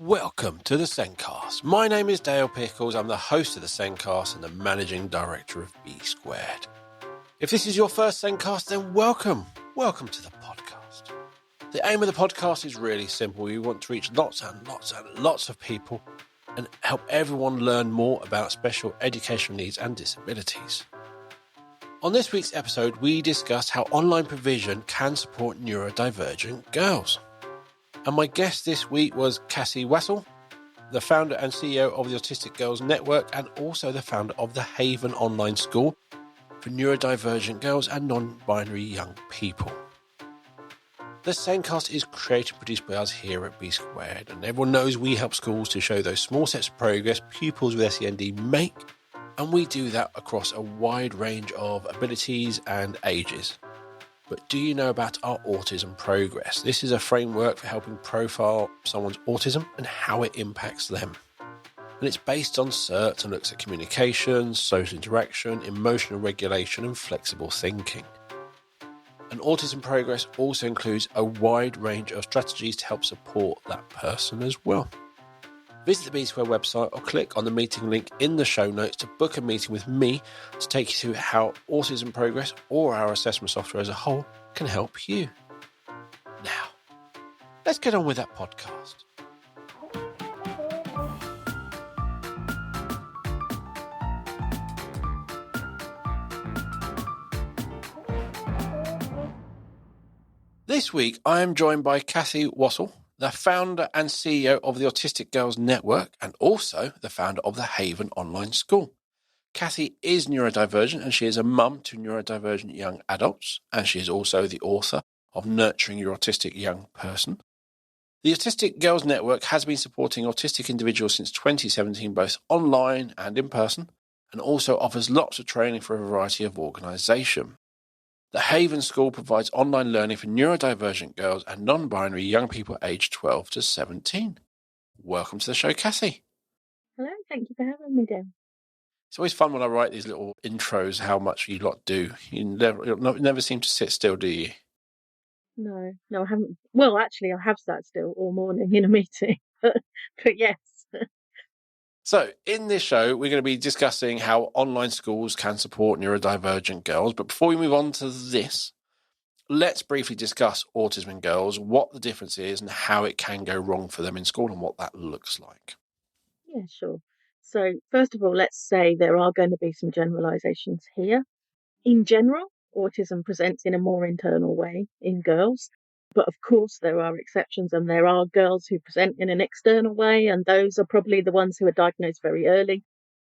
Welcome to the Sencast. My name is Dale Pickles. I'm the host of the Sencast and the managing director of B Squared. If this is your first Sencast, then welcome. Welcome to the podcast. The aim of the podcast is really simple. We want to reach lots and lots and lots of people and help everyone learn more about special educational needs and disabilities. On this week's episode, we discuss how online provision can support neurodivergent girls. And my guest this week was Cathy Wassall, the founder and CEO of the Autistic Girls Network and also the founder of the Haven Online School for neurodivergent girls and non-binary young people. The Sencast is created and produced by us here at B Squared, and everyone knows we help schools to show those small steps of progress pupils with SEND make, and we do that across a wide range of abilities and ages. But do you know about our Autism Progress? This is a framework for helping profile someone's autism and how it impacts them. And it's based on certs and looks at communication, social interaction, emotional regulation and flexible thinking. And Autism Progress also includes a wide range of strategies to help support that person as well. Visit the B Square website or click on the meeting link in the show notes to book a meeting with me to take you through how Autism Progress or our assessment software as a whole can help you. Now, let's get on with that podcast. This week, I am joined by Cathy Wassall, the founder and CEO of the Autistic Girls Network and also the founder of the Haven Online School. Cathy is neurodivergent and she is a mum to neurodivergent young adults, and she is also the author of Nurturing Your Autistic Young Person. The Autistic Girls Network has been supporting autistic individuals since 2017, both online and in person, and also offers lots of training for a variety of organisation. The Haven School provides online learning for neurodivergent girls and non-binary young people aged 12 to 17. Welcome to the show, Cathy. Hello, thank you for having me, Dan. It's always fun when I write these little intros, how much you lot do. You never seem to sit still, do you? No, I haven't. Well, actually, I have sat still all morning in a meeting, but yes. So, in this show, we're going to be discussing how online schools can support neurodivergent girls. But before we move on to this, let's briefly discuss autism in girls, what the difference is and how it can go wrong for them in school and what that looks like. Yeah, sure. So, first of all, let's say there are going to be some generalizations here. In general, autism presents in a more internal way in girls. But of course, there are exceptions, and there are girls who present in an external way, and those are probably the ones who are diagnosed very early.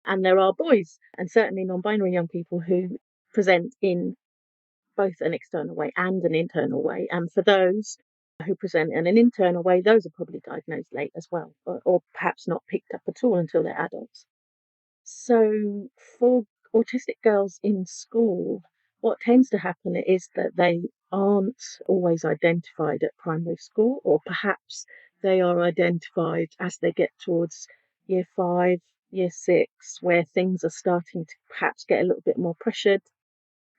And there are boys, and certainly non-binary young people, who present in both an external way and an internal way. And for those who present in an internal way, those are probably diagnosed late as well, or perhaps not picked up at all until they're adults. So for autistic girls in school, what tends to happen is that they aren't always identified at primary school, or perhaps they are identified as they get towards year 5, year 6, where things are starting to perhaps get a little bit more pressured.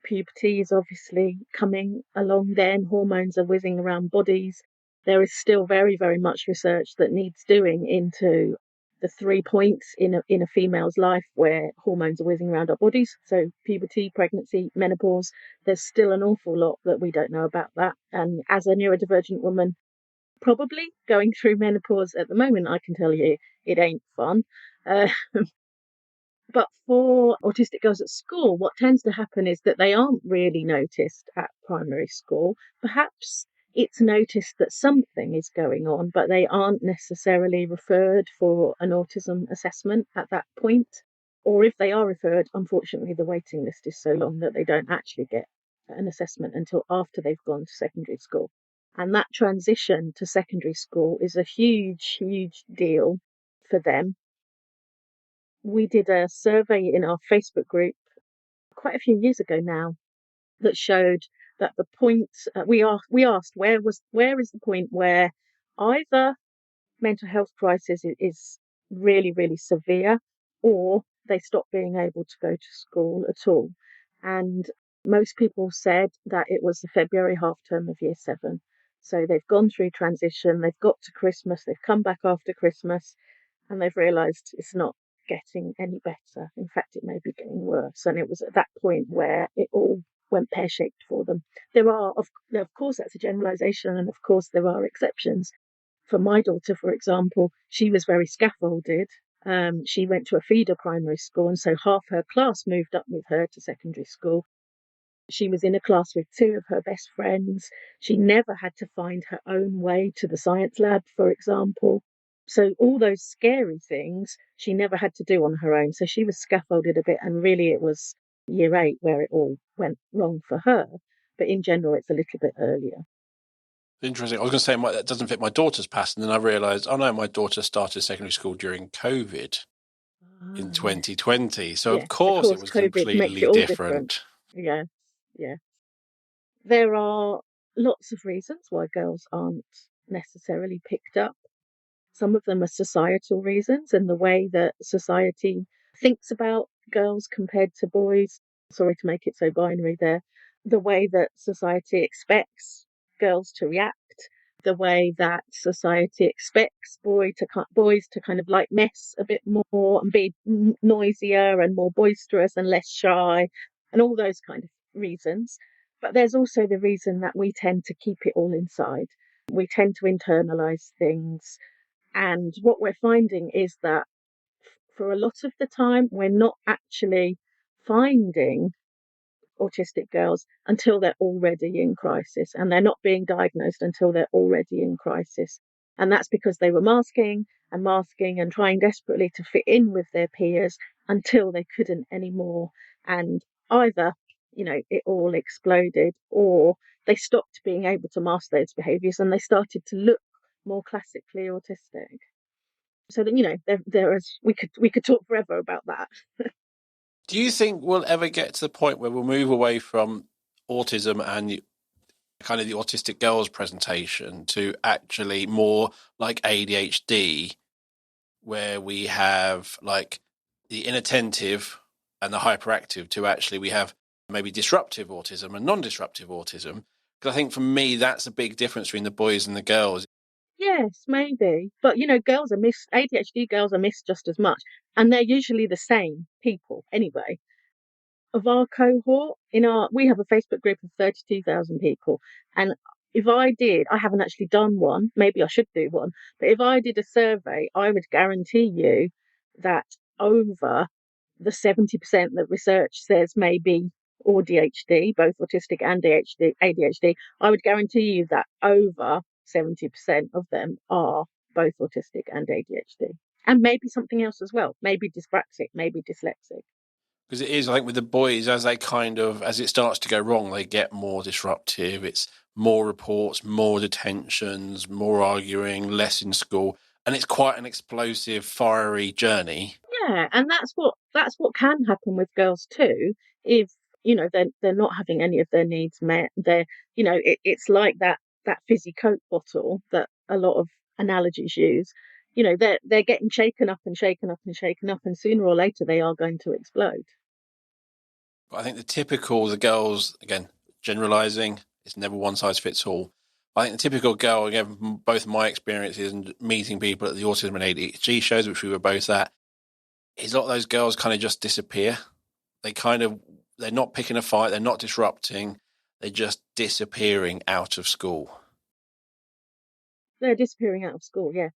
Puberty is obviously coming along then, hormones are whizzing around bodies. There is still very, very much research that needs doing into the 3 points in a female's life where hormones are whizzing around our bodies. So puberty, pregnancy, menopause, there's still an awful lot that we don't know about that. And as a neurodivergent woman, probably going through menopause at the moment, I can tell you it ain't fun. But for autistic girls at school, what tends to happen is that they aren't really noticed at primary school. Perhaps it's noticed that something is going on, but they aren't necessarily referred for an autism assessment at that point. Or if they are referred, unfortunately, the waiting list is so long that they don't actually get an assessment until after they've gone to secondary school. And that transition to secondary school is a huge, huge deal for them. We did a survey in our Facebook group quite a few years ago now that showed that the point we asked where is the point where either mental health crisis is really, really severe, or they stop being able to go to school at all. And most people said that it was the February half term of year 7. So they've gone through transition, they've got to Christmas, they've come back after Christmas, and they've realised it's not getting any better. In fact, it may be getting worse. And it was at that point where it all went pear-shaped for them. Of course, that's a generalisation, and of course there are exceptions. For my daughter, for example, she was very scaffolded. She went to a feeder primary school, and so half her class moved up with her to secondary school. She was in a class with two of her best friends. She never had to find her own way to the science lab, for example. So all those scary things she never had to do on her own. So she was scaffolded a bit, and really it was year 8 where it all went wrong for her. But in general, it's a little bit earlier. Interesting. I was going to say that doesn't fit my daughter's pattern, and then I realised, oh no, my daughter started secondary school during COVID in 2020. So Yes, of course it was COVID makes it completely all different. Yeah, yeah. There are lots of reasons why girls aren't necessarily picked up. Some of them are societal reasons and the way that society thinks about girls compared to boys. Sorry to make it so binary there. The way that society expects girls to react, the way that society expects boys to kind of like mess a bit more and be noisier and more boisterous and less shy, and all those kind of reasons. But there's also the reason that we tend to keep it all inside. We tend to internalize things. And what we're finding is that for a lot of the time, we're not actually finding autistic girls until they're already in crisis, and they're not being diagnosed until they're already in crisis. And that's because they were masking and trying desperately to fit in with their peers until they couldn't anymore. And either, it all exploded, or they stopped being able to master those behaviours and they started to look more classically autistic. So that there is we could talk forever about that. Do you think we'll ever get to the point where we'll move away from autism and kind of the autistic girls presentation to actually more like ADHD, where we have like the inattentive and the hyperactive, to actually we have maybe disruptive autism and non-disruptive autism? Because I think for me, that's a big difference between the boys and the girls. Yes, maybe. But girls are missed. ADHD girls are missed just as much. And they're usually the same people anyway. Of our cohort, we have a Facebook group of 32,000 people. And I haven't actually done one, maybe I should do one, but if I did a survey, I would guarantee you that over the 70% that research says may be ADHD, both autistic and ADHD, I would guarantee you that over 70% of them are both autistic and ADHD. And maybe something else as well, maybe dyspraxic, maybe dyslexic. Because it is, I think, with the boys, as it starts to go wrong, they get more disruptive. It's more reports, more detentions, more arguing, less in school. And it's quite an explosive, fiery journey. Yeah, and that's what can happen with girls too, if they're not having any of their needs met. It's like that fizzy Coke bottle that a lot of analogies use. They're getting shaken up and shaken up and shaken up, and sooner or later they are going to explode. But I think the girls, again, generalising, it's never one size fits all. I think the typical girl, again, both my experiences and meeting people at the Autism and ADHD shows, which we were both at, is a lot of those girls kind of just disappear. They're not picking a fight, they're not disrupting, they're just disappearing out of school. They're disappearing out of school, yes.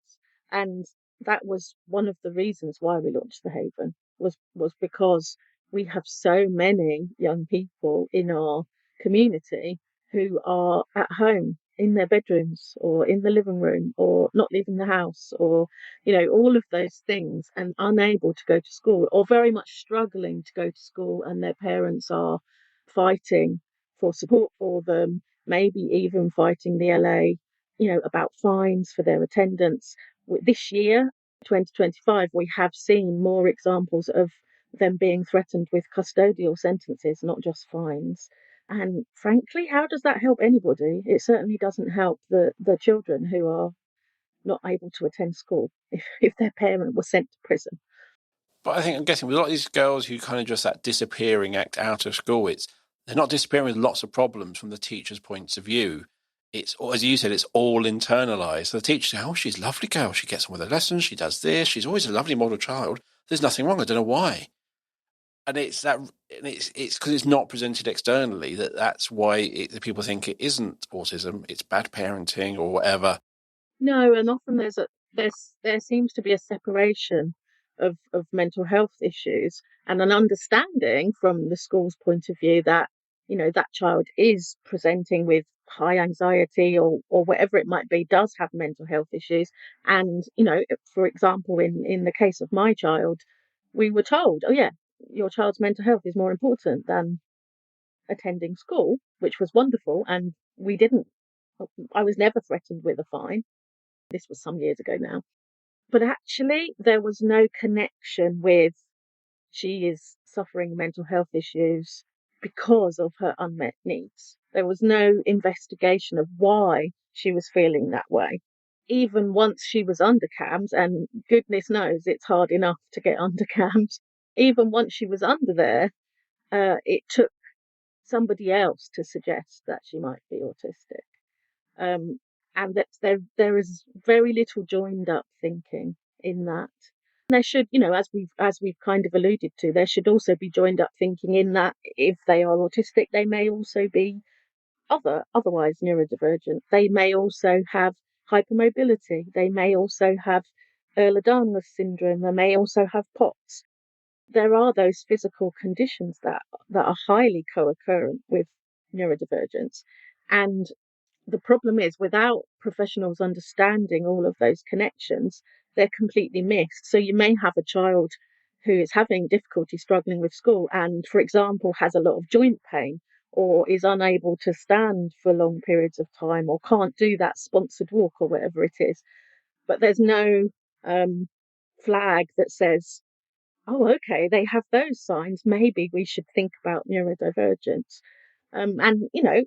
And that was one of the reasons why we launched The Haven, was because we have so many young people in our community who are at home in their bedrooms or in the living room or not leaving the house, or all of those things, and unable to go to school or very much struggling to go to school, and their parents are fighting for support for them, maybe even fighting the LA about fines for their attendance. This year, 2025, we have seen more examples of them being threatened with custodial sentences, not just fines. And frankly, how does that help anybody? It certainly doesn't help the children who are not able to attend school if their parent was sent to prison. But I'm guessing with a lot of these girls who kind of just that disappearing act out of school, they're not disappearing with lots of problems from the teacher's points of view. it's, as you said, it's all internalized. So the teacher says, oh, she's a lovely girl. She gets on with her lessons. She does this. She's always a lovely model child. There's nothing wrong. I don't know why. And it's that, and it's because it's not presented externally that's why people think it isn't autism. It's bad parenting or whatever. No, and often there seems to be a separation of mental health issues and an understanding from the school's point of view that, you know, that child is presenting with high anxiety or whatever it might be, does have mental health issues. And, you know, for example, in the case of my child, we were told, oh yeah, your child's mental health is more important than attending school, which was wonderful. And I was never threatened with a fine. This was some years ago now. But actually, there was no connection with she is suffering mental health issues because of her unmet needs. There was no investigation of why she was feeling that way. Even once she was under CAMS, and goodness knows it's hard enough to get under CAMS, even once she was under there, it took somebody else to suggest that she might be autistic. And that there is very little joined up thinking in that. There should, you know, as we've kind of alluded to, there should also be joined up thinking in that if they are autistic, they may also be otherwise neurodivergent. They may also have hypermobility. They may also have Ehlers-Danlos syndrome. They may also have POTS. There are those physical conditions that are highly co-occurrent with neurodivergence, and the problem is, without professionals understanding all of those connections, they're completely missed. So you may have a child who is having difficulty struggling with school and, for example, has a lot of joint pain or is unable to stand for long periods of time or can't do that sponsored walk or whatever it is. But there's no flag that says, oh, okay, they have those signs. Maybe we should think about neurodivergence. And, you know,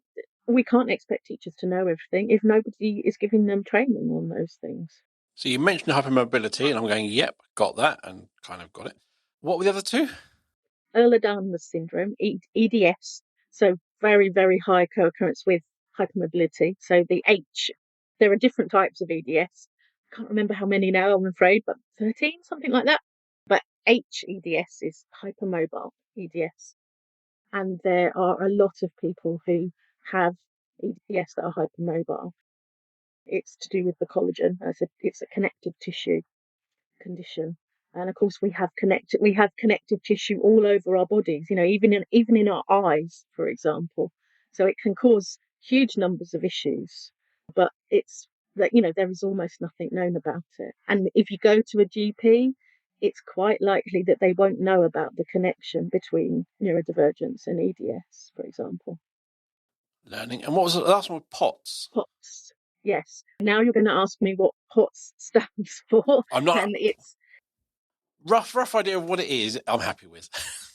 we can't expect teachers to know everything if nobody is giving them training on those things. So you mentioned hypermobility, and I'm going, yep, got that, and kind of got it. What were the other two? Ehlers-Danlos syndrome, EDS, so very, very high co-occurrence with hypermobility. So the H, there are different types of EDS. I can't remember how many now, I'm afraid, but 13, something like that. But HEDS is hypermobile EDS. And there are a lot of people who have EDS that are hypermobile. It's to do with the collagen. It's a connective tissue condition. And of course, we have connective tissue all over our bodies. You know, even in our eyes, for example. So it can cause huge numbers of issues. But it's that, you know, there is almost nothing known about it. And if you go to a GP, it's quite likely that they won't know about the connection between neurodivergence and EDS, for example. Learning. And what was the last one? POTS. POTS. Yes. Now you're going to ask me what POTS stands for. I'm not. And it's rough idea of what it is. I'm happy with.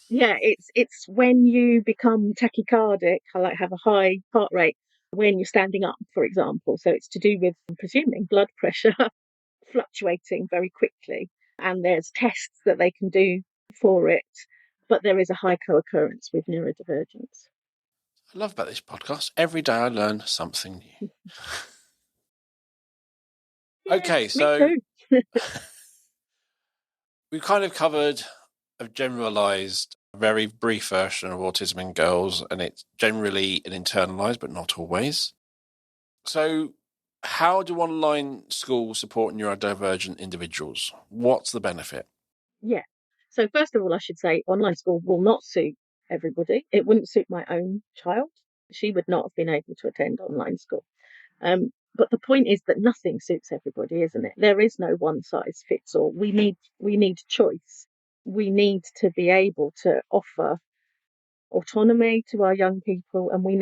yeah, it's when you become tachycardic, like have a high heart rate when you're standing up, for example. So it's to do with, I'm presuming, blood pressure fluctuating very quickly. And there's tests that they can do for it, but there is a high co-occurrence with neurodivergence. I love about this podcast. Every day I learn something new. Yes, okay, so me too. we've kind of covered a generalized, very brief version of autism in girls, and it's generally an internalized, but not always. So how do online schools support neurodivergent individuals? What's the benefit? Yeah. So first of all, I should say online school will not suit everybody. It wouldn't suit my own child. She would not have been able to attend online school. But the point is that nothing suits everybody, isn't it? There is no one size fits all. We need choice. We need to be able to offer autonomy to our young people, and we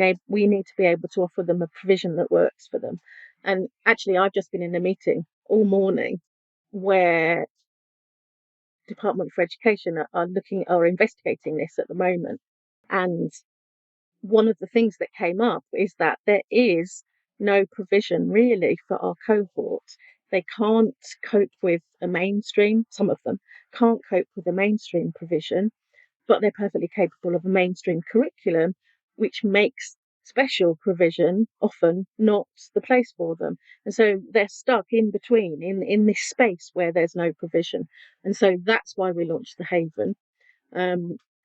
need to be able to offer them a provision that works for them. And actually, I've just been in a meeting all morning where Department for Education are investigating this at the moment. And one of the things that came up is that there is no provision really for our cohort. They can't cope with a mainstream, some of them can't cope with a mainstream provision, but they're perfectly capable of a mainstream curriculum, which makes special provision often not the place for them. And so they're stuck in between in this space where there's no provision. And so that's why we launched the Haven,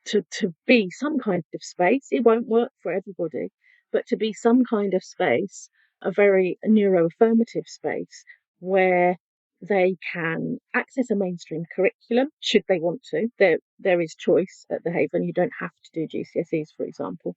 to be some kind of space. It won't work for everybody, but to be some kind of space, a very neuroaffirmative space where they can access a mainstream curriculum should they want to. There is choice at the Haven. You don't have to do GCSEs, for example.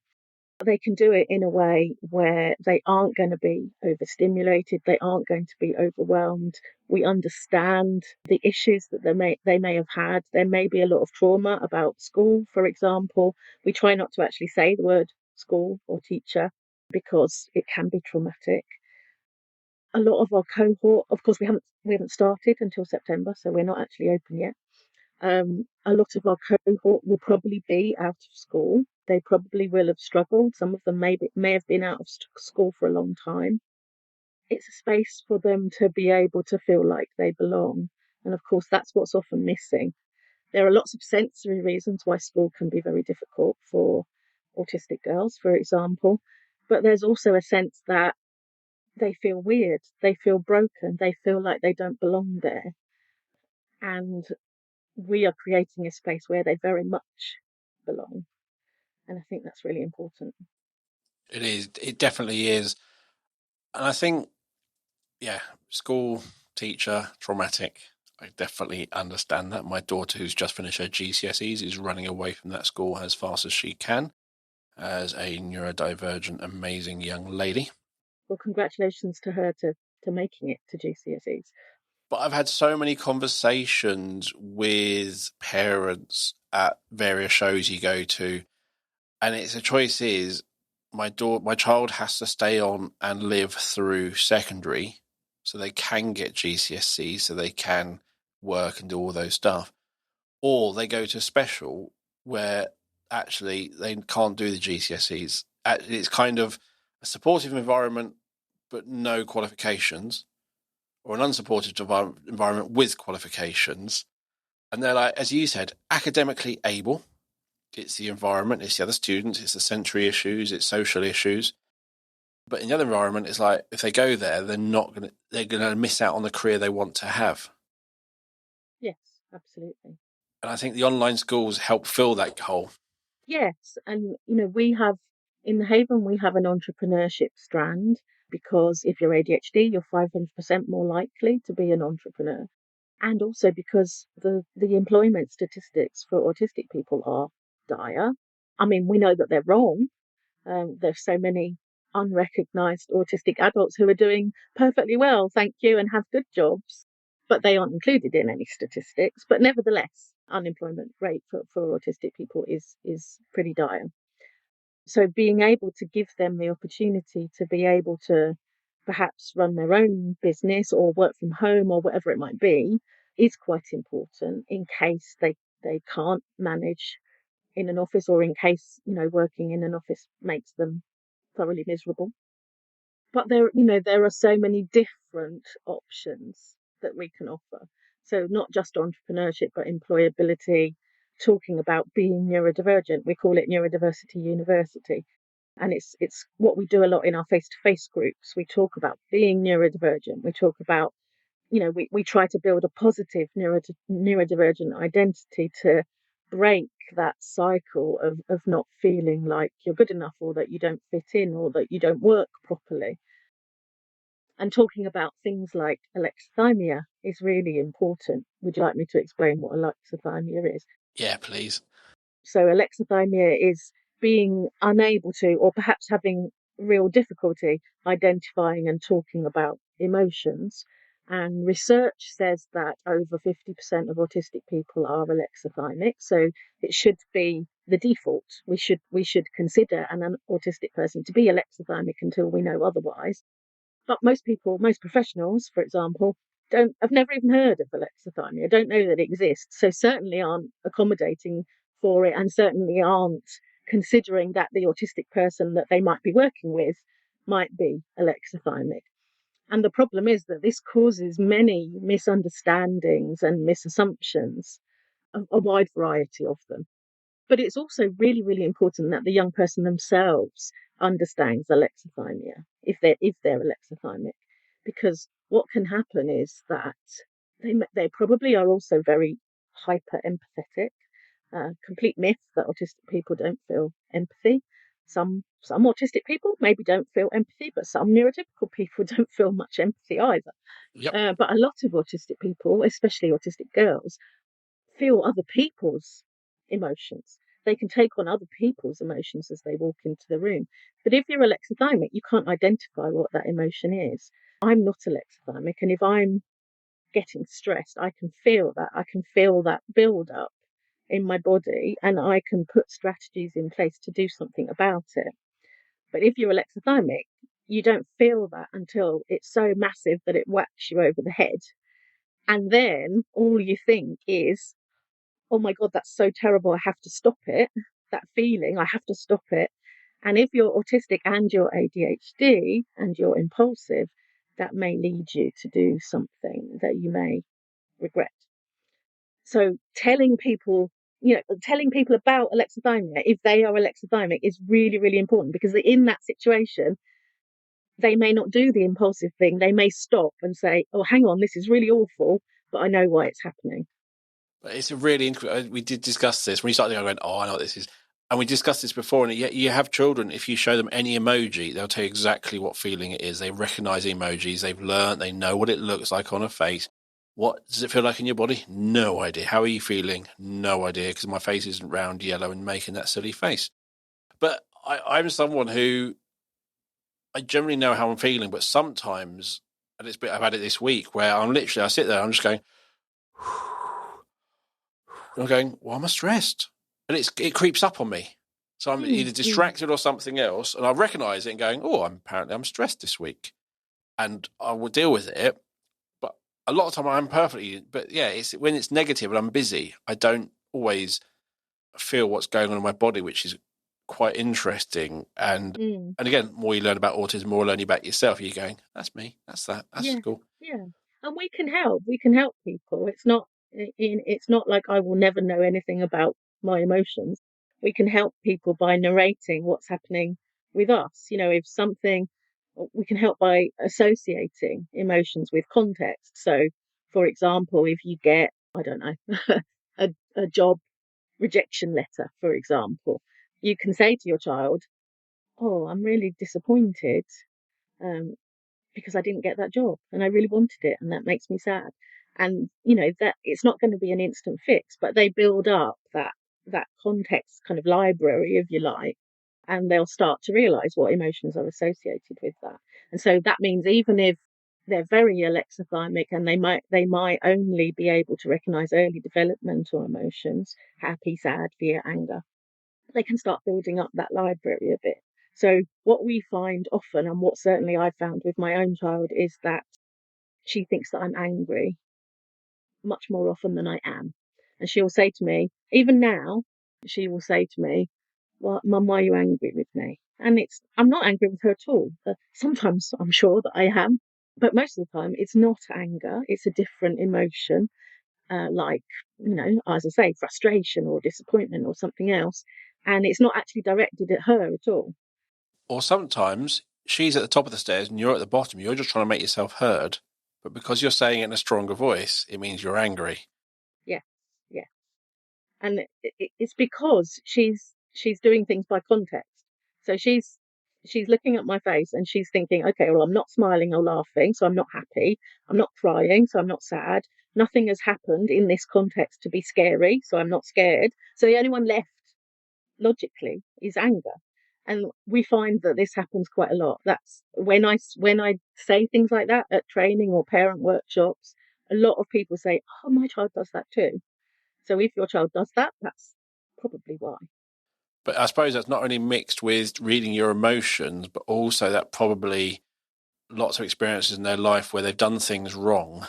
They can do it in a way where they aren't going to be overstimulated, they aren't going to be overwhelmed. We understand the issues that they may have had. There may be a lot of trauma about school, for example. We try not to actually say the word school or teacher because it can be traumatic. A lot of our cohort, of course, we haven't started until September, so we're not actually open yet. A lot of our cohort will probably be out of school. They probably will have struggled. Some of them may have been out of school for a long time. It's a space for them to be able to feel like they belong. And of course, that's what's often missing. There are lots of sensory reasons why school can be very difficult for autistic girls, for example. But there's also a sense that they feel weird, they feel broken, they feel like they don't belong there. And we are creating a space where they very much belong. And I think that's really important. It is. It definitely is. And I think, yeah, school, teacher, traumatic. I definitely understand that. My daughter, who's just finished her GCSEs, is running away from that school as fast as she can as a neurodivergent, amazing young lady. Well, congratulations to her to making it to GCSEs. But I've had so many conversations with parents at various shows you go to, and it's a choice is my child has to stay on and live through secondary so they can get GCSE, so they can work and do all those stuff, or they go to special where actually they can't do the GCSEs. It's kind of a supportive environment but no qualifications, or an unsupported environment with qualifications. And they're like, as you said, academically able. It's the environment, it's the other students, it's the sensory issues, it's social issues. But in the other environment, it's like if they go there, they're gonna miss out on the career they want to have. Yes, absolutely. And I think the online schools help fill that hole. Yes, and we have in the Haven we have an entrepreneurship strand, because if you're ADHD, you're 500% more likely to be an entrepreneur. And also because the employment statistics for autistic people are dire. I mean, we know that they're wrong. There's so many unrecognised autistic adults who are doing perfectly well, thank you, and have good jobs, but they aren't included in any statistics. But nevertheless, unemployment rate for autistic people is pretty dire. So being able to give them the opportunity to be able to perhaps run their own business or work from home or whatever it might be is quite important in case they can't manage in an office, or in case working in an office makes them thoroughly miserable. But there are so many different options that we can offer. So not just entrepreneurship, but employability, talking about being neurodivergent. We call it Neurodiversity University. And it's what we do a lot in our face-to-face groups. We talk about being neurodivergent. We talk about, we try to build a positive neurodivergent identity to break that cycle of not feeling like you're good enough, or that you don't fit in, or that you don't work properly. And talking about things like alexithymia is really important. Would you like me to explain what alexithymia is? Yeah, please. So alexithymia is being unable to, or perhaps having real difficulty identifying and talking about emotions. And research says that over 50% of autistic people are alexithymic. So it should be the default. We should consider an autistic person to be alexithymic until we know otherwise. But most people, most professionals, for example, have never even heard of alexithymia, don't know that it exists, so certainly aren't accommodating for it, and certainly aren't considering that the autistic person that they might be working with might be alexithymic. And the problem is that this causes many misunderstandings and misassumptions, a wide variety of them. But it's also really, really important that the young person themselves understands alexithymia if they're alexithymic, because what can happen is that they probably are also very hyper empathetic. Complete myth that autistic people don't feel empathy. Some autistic people maybe don't feel empathy, but some neurotypical people don't feel much empathy either. Yep. But a lot of autistic people, especially autistic girls, feel other people's emotions. They can take on other people's emotions as they walk into the room. But if you're alexithymic, you can't identify what that emotion is. I'm not alexithymic, and if I'm getting stressed, I can feel that. I can feel that build up in my body, and I can put strategies in place to do something about it. But if you're alexithymic, you don't feel that until it's so massive that it whacks you over the head. And then all you think is, oh my God, that's so terrible. I have to stop it. That feeling, I have to stop it. And if you're autistic and you're ADHD and you're impulsive, that may lead you to do something that you may regret. So telling people about alexithymia, if they are alexithymic, is really, really important, because in that situation, they may not do the impulsive thing. They may stop and say, oh, hang on, this is really awful, but I know why it's happening. It's a really interesting. We did discuss this when you started. I went, "Oh, I know what this is," and we discussed this before. And yet, you have children. If you show them any emoji, they'll tell you exactly what feeling it is. They recognise emojis. They've learned. They know what it looks like on a face. What does it feel like in your body? No idea. How are you feeling? No idea, because my face isn't round, yellow, and making that silly face. But I'm someone who I generally know how I'm feeling, but sometimes, and I've had it this week where I sit there, I'm just going. And I'm going, why am I stressed? And it creeps up on me. So I'm either distracted or something else. And I recognise it and going, I'm stressed this week. And I will deal with it. But a lot of the time I'm perfectly, but yeah, it's when it's negative and I'm busy, I don't always feel what's going on in my body, which is quite interesting. And again, more you learn about autism, more you learn about yourself. You're going, that's me, that's that, that's cool. Yeah. And we can help. We can help people. It's not like I will never know anything about my emotions. We can help people by narrating what's happening with us. If something, we can help by associating emotions with context. So, for example, if you get, I don't know, a job rejection letter, for example, you can say to your child, oh, I'm really disappointed. Because I didn't get that job and I really wanted it, and that makes me sad. And that it's not going to be an instant fix, but they build up that context kind of library, if you like, and they'll start to realize what emotions are associated with that. And so that means even if they're very alexithymic and they might only be able to recognize early developmental emotions, happy, sad, fear, anger, they can start building up that library a bit. So what we find often, and what certainly I've found with my own child, is that she thinks that I'm angry much more often than I am. And she'll say to me, even now, she will say to me, well, Mum, why are you angry with me? And I'm not angry with her at all. Sometimes I'm sure that I am, but most of the time it's not anger. It's a different emotion, like, as I say, frustration or disappointment or something else. And it's not actually directed at her at all. Or sometimes she's at the top of the stairs and you're at the bottom. You're just trying to make yourself heard. But because you're saying it in a stronger voice, it means you're angry. Yeah, yeah. And it's because she's doing things by context. So she's looking at my face and she's thinking, okay, well, I'm not smiling or laughing, so I'm not happy. I'm not crying, so I'm not sad. Nothing has happened in this context to be scary, so I'm not scared. So the only one left logically is anger. And we find that this happens quite a lot. That's when I say things like that at training or parent workshops, a lot of people say, oh, my child does that too. So if your child does that, that's probably why. But I suppose that's not only mixed with reading your emotions, but also that probably lots of experiences in their life where they've done things wrong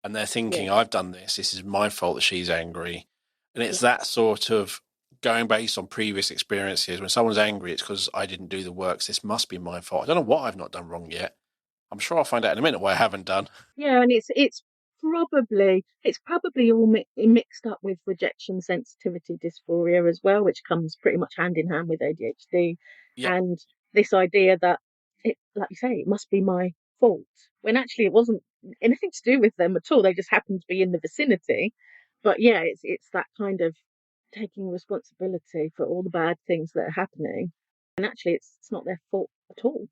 and they're thinking, I've done this is my fault that she's angry. And it's that sort of going based on previous experiences. When someone's angry, it's because I didn't do the work. So this must be my fault. I don't know what I've not done wrong yet. I'm sure I'll find out in a minute what I haven't done. Yeah, and it's It's probably all mixed up with rejection sensitivity dysphoria as well, which comes pretty much hand in hand with ADHD. Yeah. And this idea that it, like you say, it must be my fault, when actually it wasn't anything to do with them at all. They just happened to be in the vicinity. But yeah, it's that kind of taking responsibility for all the bad things that are happening, and actually it's not their fault at all.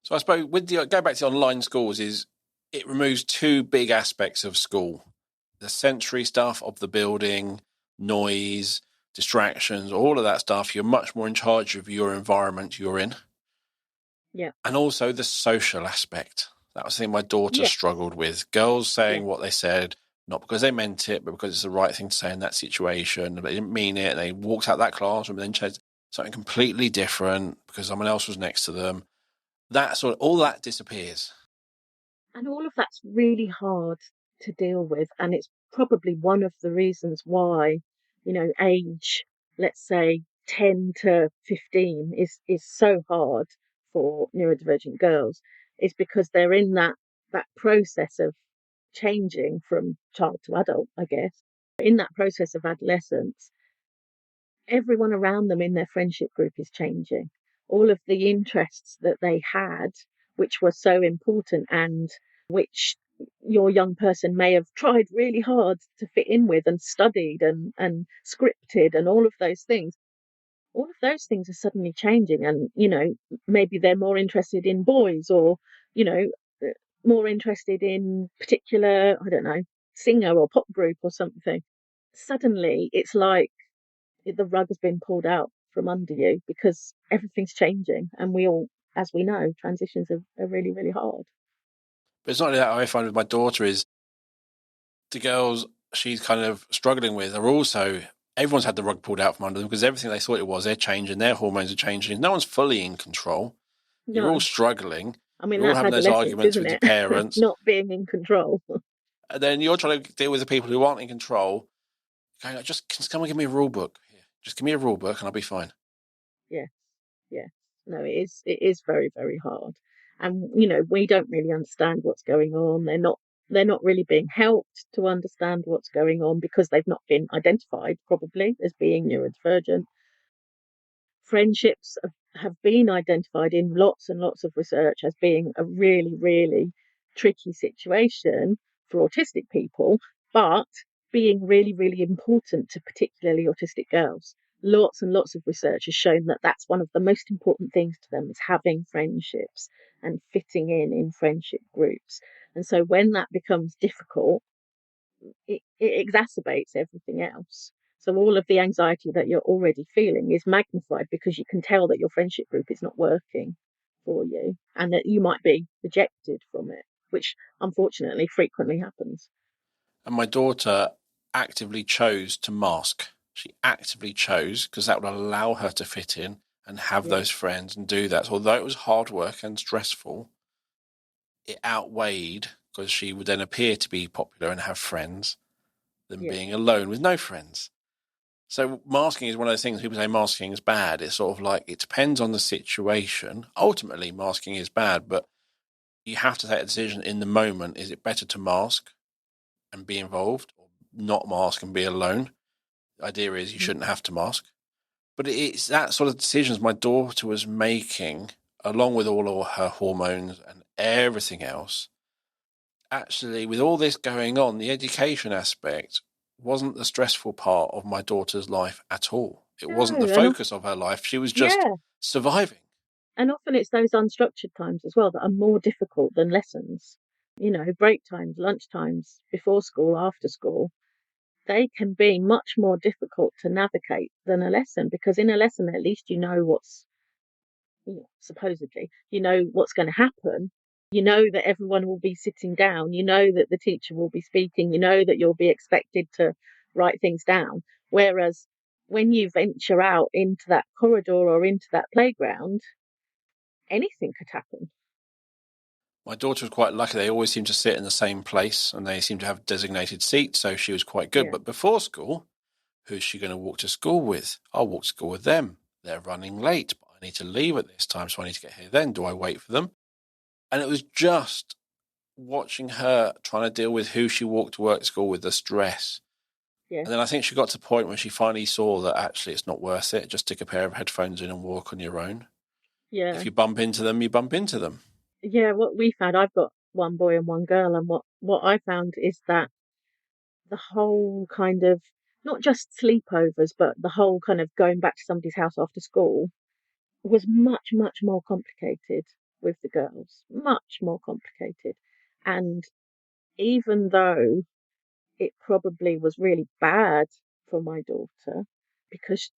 So I suppose with the go back to online schools is it removes two big aspects of school: the sensory stuff of the building, noise, distractions, all of that stuff. You're much more in charge of your environment you're in, Yeah, and also the social aspect. That was the thing my daughter yeah, struggled with. Girls saying yeah. what they said, not because they meant it, but because it's the right thing to say in that situation. They didn't mean it. They walked out that classroom and then said something completely different because someone else was next to them. That sort of all that disappears. And all of that's really hard to deal with. And it's probably one of the reasons why, age, let's say 10 to 15 is so hard for neurodivergent girls, is because they're in that process of changing from child to adult, I guess. In that process of adolescence, everyone around them in their friendship group is changing. All of the interests that they had, which were so important and which your young person may have tried really hard to fit in with and studied and scripted and all of those things are suddenly changing. And, maybe they're more interested in boys, or, you know, more interested in particular, I don't know, singer or pop group or something. Suddenly it's like the rug has been pulled out from under you because everything's changing, and we all, as we know, transitions are really, really hard. But it's not only that I find with my daughter is the girls she's kind of struggling with are also everyone's had the rug pulled out from under them because everything they thought it was, they're changing, their hormones are changing. No one's fully in control. You're all No, struggling. I mean, You're all that's having those adolescence, arguments isn't with your it? parents. Not being in control. And then you're trying to deal with the people who aren't in control. Going, like, just can someone give me a rule book? Here, just give me a rule book and I'll be fine. Yeah, yeah. No, it is very, very hard. And, we don't really understand what's going on. They're not really being helped to understand what's going on because they've not been identified probably as being neurodivergent. Friendships have been identified in lots and lots of research as being a really, really tricky situation for autistic people, but being really, really important to particularly autistic girls. Lots and lots of research has shown that that's one of the most important things to them, is having friendships and fitting in friendship groups. And so when that becomes difficult, it exacerbates everything else. So all of the anxiety that you're already feeling is magnified because you can tell that your friendship group is not working for you and that you might be rejected from it, which unfortunately frequently happens. And my daughter actively chose to mask. She actively chose because that would allow her to fit in and have Yeah, those friends and do that. So although it was hard work and stressful, it outweighed because she would then appear to be popular and have friends than yeah. being alone with no friends. So masking is one of those things people say masking is bad. It's sort of like it depends on the situation. Ultimately, masking is bad, but you have to take a decision in the moment. Is it better to mask and be involved or not mask and be alone? The idea is you Mhm. shouldn't have to mask. But it's that sort of decisions my daughter was making, along with all of her hormones and everything else. Actually, with all this going on, the education aspect wasn't the stressful part of my daughter's life at all. It wasn't the No, and focus of her life. She was just yeah, surviving. and often it's those unstructured times as well that are more difficult than lessons. Break times, lunch times, before school, after school, they can be much more difficult to navigate than a lesson, because in a lesson at least supposedly what's going to happen. You know that everyone will be sitting down, that the teacher will be speaking, that you'll be expected to write things down. Whereas when you venture out into that corridor or into that playground, anything could happen. My daughter was quite lucky. They always seemed to sit in the same place and they seemed to have designated seats, so she was quite good. Yeah, But before school, who's she going to walk to school with? I'll walk to school with them. They're running late, but I need to leave at this time, so I need to get here then. Do I wait for them? And it was just watching her trying to deal with who she walked to work school with, the stress. Yeah. And then I think she got to the point where she finally saw that actually it's not worth it. Just stick a pair of headphones in and walk on your own. Yeah. If you bump into them, you bump into them. Yeah, what we found, I've got one boy and one girl, and what I found is that the whole kind of, not just sleepovers, but the whole kind of going back to somebody's house after school was much, much more complicated with the girls, much more complicated. And even though it probably was really bad for my daughter because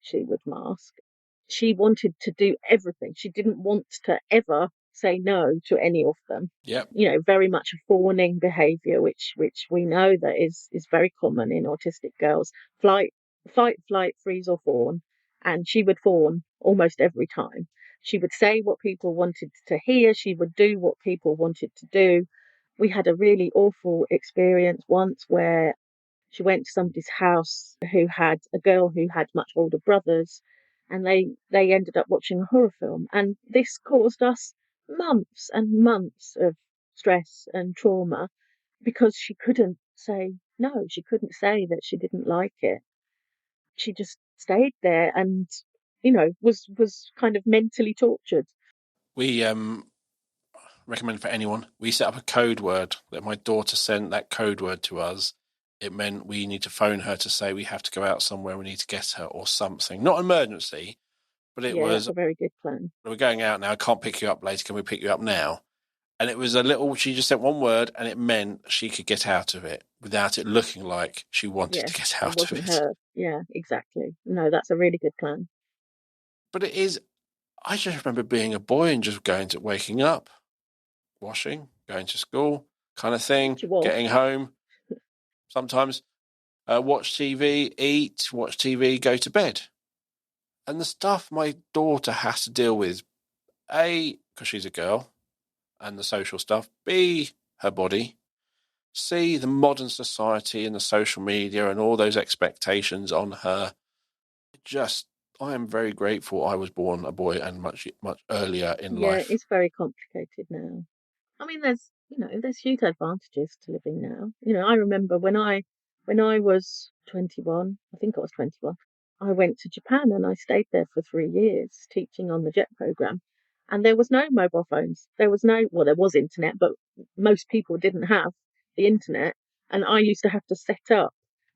she would mask, she wanted to do everything. She didn't want to ever say no to any of them. Yep. You know, very much a fawning behaviour, which we know that is very common in autistic girls. Fight, flight, freeze, or fawn. And she would fawn almost every time. She would say what people wanted to hear. She would do what people wanted to do. We had a really awful experience once where she went to somebody's house who had a girl who had much older brothers, and they ended up watching a horror film, and this caused us months and months of stress and trauma because she couldn't say no. She couldn't say that she didn't like it. She just stayed there and, was kind of mentally tortured. We recommend for anyone, we set up a code word that my daughter sent that code word to us. It meant we need to phone her to say we have to go out somewhere, we need to get her or something. Not emergency, but it was, that's a very good plan. we're going out now, I can't pick you up later, can we pick you up now? And it was a little, she just sent one word and it meant she could get out of it without it looking like she wanted to get out it of wasn't it. her. Yeah, exactly. No, that's a really good plan. But it is, I just remember being a boy and just waking up, washing, going to school, kind of thing, getting home, sometimes watch TV, eat, watch TV, go to bed. And the stuff my daughter has to deal with, A, because she's a girl, and the social stuff, B, her body, C, the modern society and the social media and all those expectations on her. I am very grateful I was born a boy and much, much earlier in life. It's very complicated now. I mean, there's huge advantages to living now. I remember when I was 21, I think I was 21, I went to Japan and I stayed there for 3 years teaching on the JET program. And there was no mobile phones. There was internet, but most people didn't have the internet. And I used to have to set up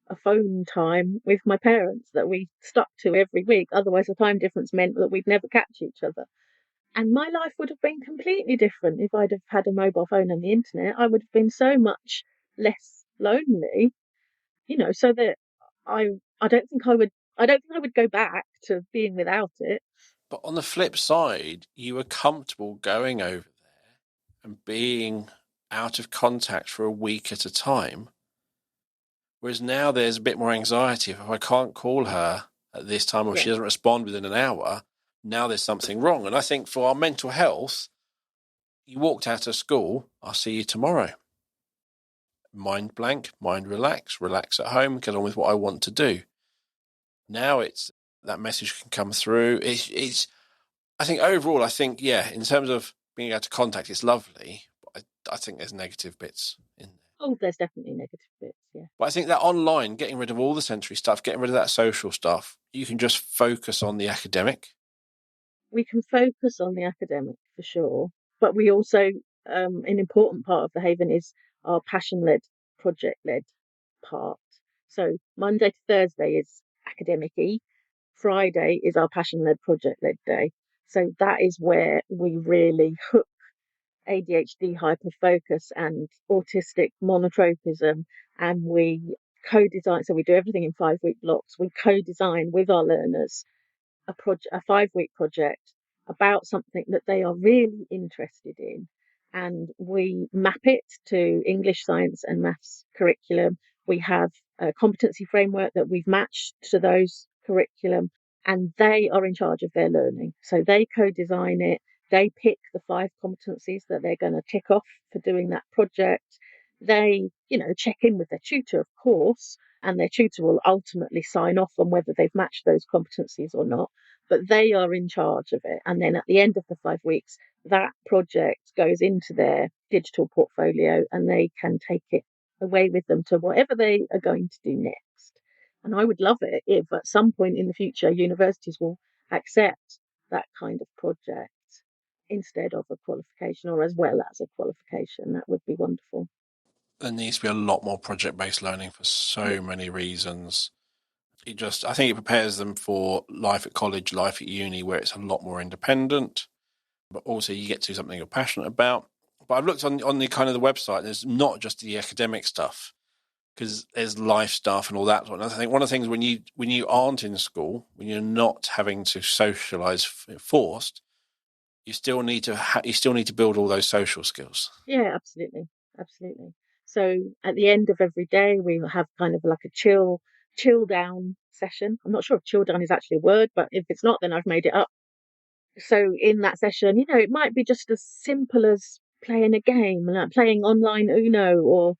a phone time with my parents that we stuck to every week. Otherwise, the time difference meant that we'd never catch each other. And my life would have been completely different if I'd have had a mobile phone and the internet. I would have been so much less lonely, so that I I don't think I would go back to being without it. But on the flip side, you were comfortable going over there and being out of contact for a week at a time. Whereas now there's a bit more anxiety. If I can't call her at this time or she doesn't respond within an hour, now there's something wrong. And I think for our mental health, you walked out of school, I'll see you tomorrow. Mind blank, mind relax at home, get on with what I want to do. Now it's that message can come through. I think overall, in terms of being able to contact, it's lovely. But I think there's negative bits in there. Oh, there's definitely negative bits, yeah. But I think that online, getting rid of all the sensory stuff, getting rid of that social stuff, you can just focus on the academic. We can focus on the academic for sure, but we also, an important part of the Haven is our passion-led, project-led part. So Monday to Thursday is academic-y. Friday is our passion-led, project-led day. So that is where we really hook ADHD hyperfocus and autistic monotropism, and we co-design. So we do everything in 5-week blocks. We co-design with our learners a 5-week project about something that they are really interested in, and we map it to English, science, and maths curriculum. We have a competency framework that we've matched to those curriculum, and they are in charge of their learning. So they co-design it. They pick the 5 competencies that they're going to tick off for doing that project. They, check in with their tutor, of course, and their tutor will ultimately sign off on whether they've matched those competencies or not. but they are in charge of it. And then at the end of the 5 weeks, that project goes into their digital portfolio and they can take it away with them to whatever they are going to do next. And I would love it if at some point in the future universities will accept that kind of project instead of a qualification, or as well as a qualification. That would be wonderful. There needs to be a lot more project-based learning for Yeah, so many reasons. I think it prepares them for life at college, life at uni, where it's a lot more independent, but also you get to do something you're passionate about. But I've looked on the kind of the website, there's not just the academic stuff, because there's life stuff and all that. And I think one of the things when you aren't in school, when you're not having to socialize forced, you still need to build all those social skills. yeah, absolutely, absolutely. So at the end of every day, we will have kind of like a chill down session. I'm not sure if chill down is actually a word, but if it's not, then I've made it up. So in that session, it might be just as simple as playing a game, like playing online Uno, or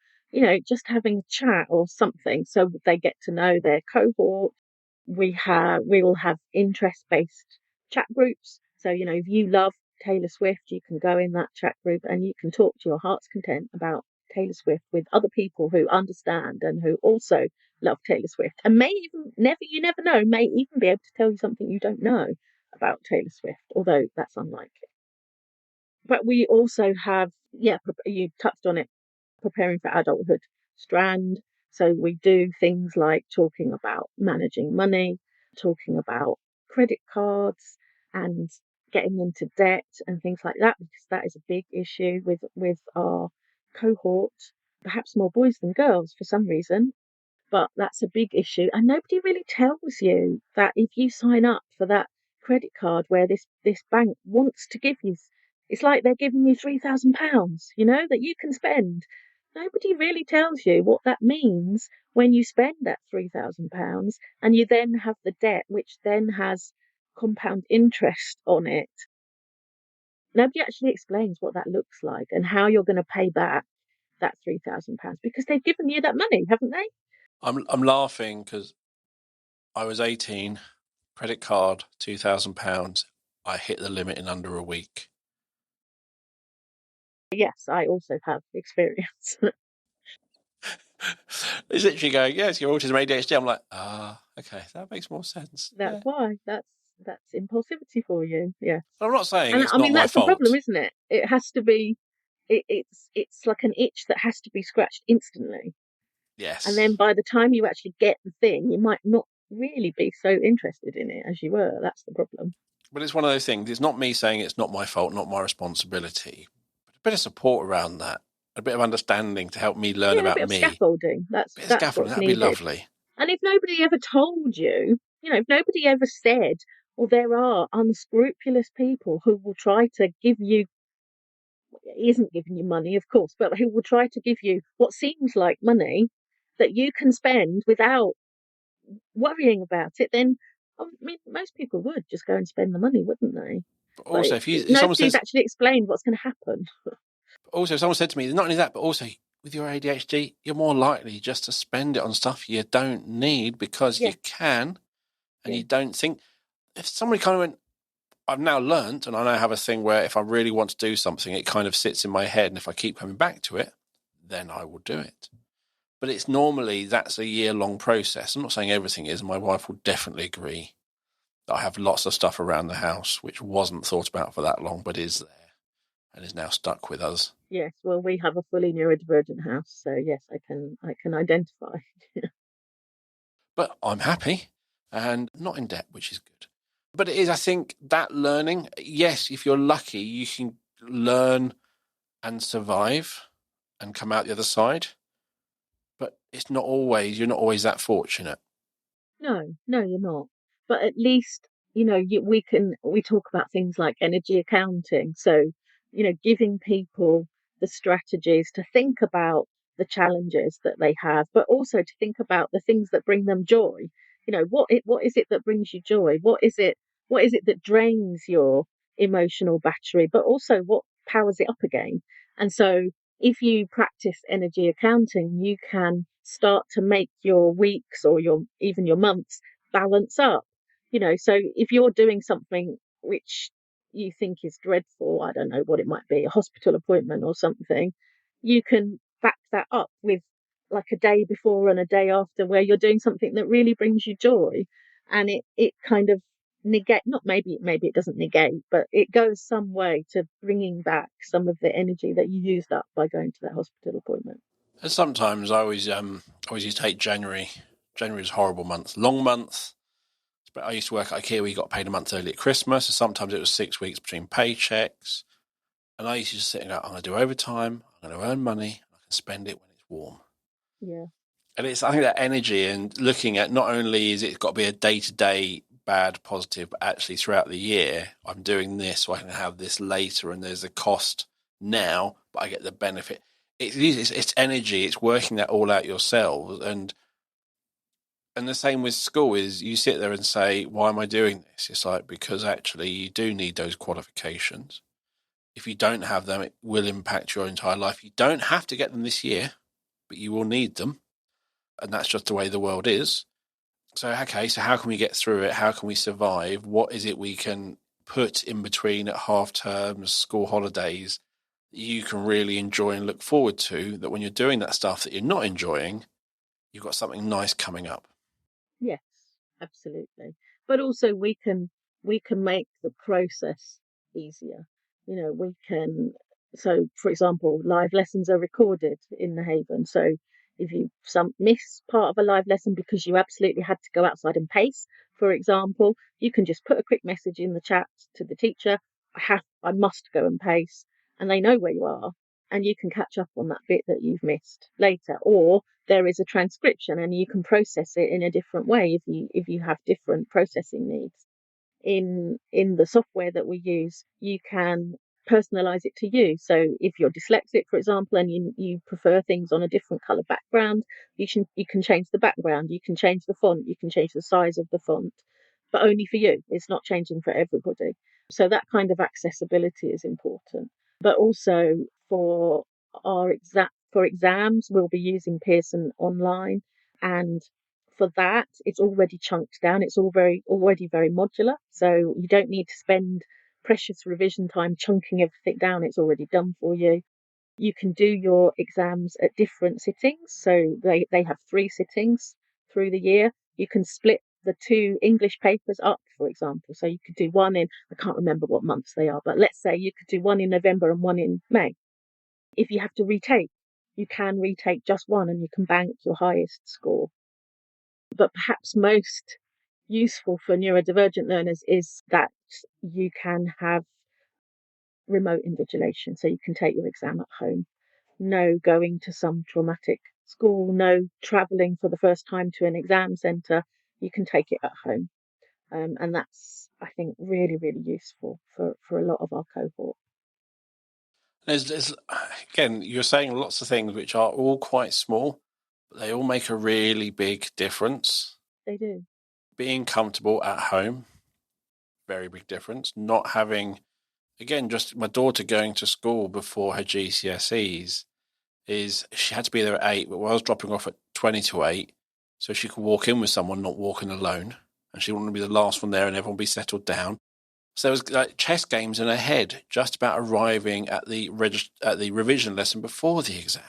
just having a chat or something, so they get to know their cohort. We will have interest-based chat groups. So, if you love Taylor Swift, you can go in that chat group and you can talk to your heart's content about Taylor Swift with other people who understand and who also love Taylor Swift, and may even you never know, may even be able to tell you something you don't know about Taylor Swift, although that's unlikely. But we also have, yeah, you touched on it, preparing for adulthood strand. So we do things like talking about managing money, talking about credit cards, and getting into debt and things like that, because that is a big issue with our cohort, perhaps more boys than girls for some reason. But that's a big issue. And nobody really tells you that if you sign up for that credit card where this bank wants to give you, it's like they're giving you £3,000, that you can spend. Nobody really tells you what that means when you spend that £3,000 and you then have the debt, which then has compound interest on it. Nobody actually explains what that looks like and how you're going to pay back that £3,000, because they've given you that money, haven't they? I'm laughing because I was 18, credit card, £2,000. I hit the limit in under a week. Yes, I also have experience. It's literally going, yes, you're autism ADHD. I'm like, okay, that makes more sense. That's Yeah. why. That's impulsivity for you. Yes. I'm not saying And it's I not mean, my that's the problem, fault. isn't it? It has to be. It's like an itch that has to be scratched instantly. And then Yes. by the time you actually get the thing, you might not really be so interested in it as you were. That's the problem. But it's one of those things. It's not me saying it's not my fault, not my responsibility. But a bit of support around that, a bit of understanding to help me learn Yeah, a about bit of me. scaffolding. A bit of That's scaffolding, what's that'd be needed. lovely. And if nobody ever told you, if nobody ever said, well, there are unscrupulous people who will try to give you, isn't giving you money, of course, but who will try to give you what seems like money that you can spend without worrying about it, then I mean, most people would just go and spend the money, wouldn't they? But But also, if someone nobody's says, actually explained what's going to happen. also, if someone said to me, not only that, but also with your ADHD, you're more likely just to spend it on stuff you don't need because you Yeah, can, and yeah, you don't think. If somebody kind of went, I've now learnt, and I now have a thing where if I really want to do something, it kind of sits in my head, and if I keep coming back to it, then I will do it. But it's normally that's a year-long process. I'm not saying everything is. My wife will definitely agree that I have lots of stuff around the house which wasn't thought about for that long, but is there and is now stuck with us. yes. Well, we have a fully neurodivergent house, so yes, I can identify. But I'm happy and not in debt, which is good. But it is, I think, that learning. Yes, if you're lucky, you can learn and survive and come out the other side. But you're not always that fortunate. No, no, you're not. But at least, we talk about things like energy accounting. So, giving people the strategies to think about the challenges that they have, but also to think about the things that bring them joy. What is it that brings you joy? What is it that drains your emotional battery, but also what powers it up again? And so if you practice energy accounting, you can start to make your weeks or even your months balance up. So if you're doing something which you think is dreadful, I don't know what it might be, a hospital appointment or something, you can back that up with like a day before and a day after where you're doing something that really brings you joy, and it kind of negate, not maybe it doesn't negate, but it goes some way to bringing back some of the energy that you used up by going to that hospital appointment. And sometimes I always used to hate January. January is a horrible month, long month. But I used to work at IKEA where you got paid a month early at Christmas, so sometimes it was 6 weeks between paychecks. And I used to just sit and go, I'm going to do overtime, I'm going to earn money, I can spend it when it's warm. Yeah. And I think that energy and looking at not only is it got to be a day-to-day bad, positive, but actually throughout the year, I'm doing this so I can have this later, and there's a cost now, but I get the benefit. It's energy, it's working that all out yourselves. And the same with school is you sit there and say, why am I doing this? It's like, because actually you do need those qualifications. If you don't have them, it will impact your entire life. You don't have to get them this year, but you will need them. And that's just the way the world is. So, okay, so how can we get through it? How can we survive? What is it we can put in between at half terms, school holidays, that you can really enjoy and look forward to, that when you're doing that stuff that you're not enjoying, you've got something nice coming up? Yes, absolutely. But also we can make the process easier. We can, so for example, live lessons are recorded in the Haven. So if you miss part of a live lesson because you absolutely had to go outside and pace, for example, you can just put a quick message in the chat to the teacher, I must go and pace, and they know where you are, and you can catch up on that bit that you've missed later. Or there is a transcription and you can process it in a different way if you have different processing needs. In the software that we use, you can personalize it to you. So if you're dyslexic, for example, and you prefer things on a different color background, you can change the background, you can change the font, you can change the size of the font, but only for you. It's not changing for everybody. So that kind of accessibility is important. But also for for exams, we'll be using Pearson online, and for that, it's already chunked down. It's already very modular, so you don't need to spend precious revision time chunking everything down. It's already done for you. You can do your exams at different sittings, so they have 3 sittings through the year. You can split the 2 English papers up, for example. So you could do one in, I can't remember what months they are, but let's say you could do one in November and one in May. If you have to retake, you can retake just one and you can bank your highest score. But perhaps most useful for neurodivergent learners is that you can have remote invigilation, so you can take your exam at home. No going to some traumatic school, no travelling for the first time to an exam centre. You can take it at home. And that's, I think, really, really useful for a lot of our cohort. There's again, you're saying lots of things which are all quite small, but they all make a really big difference. They do. Being comfortable at home, very big difference. Not having, again, just my daughter going to school before her GCSEs is she had to be there at 8, but I was dropping off at 20 to 8, so she could walk in with someone, not walking alone, and she wouldn't be the last one there and everyone be settled down. So there was like chess games in her head, just about arriving at the revision lesson before the exam.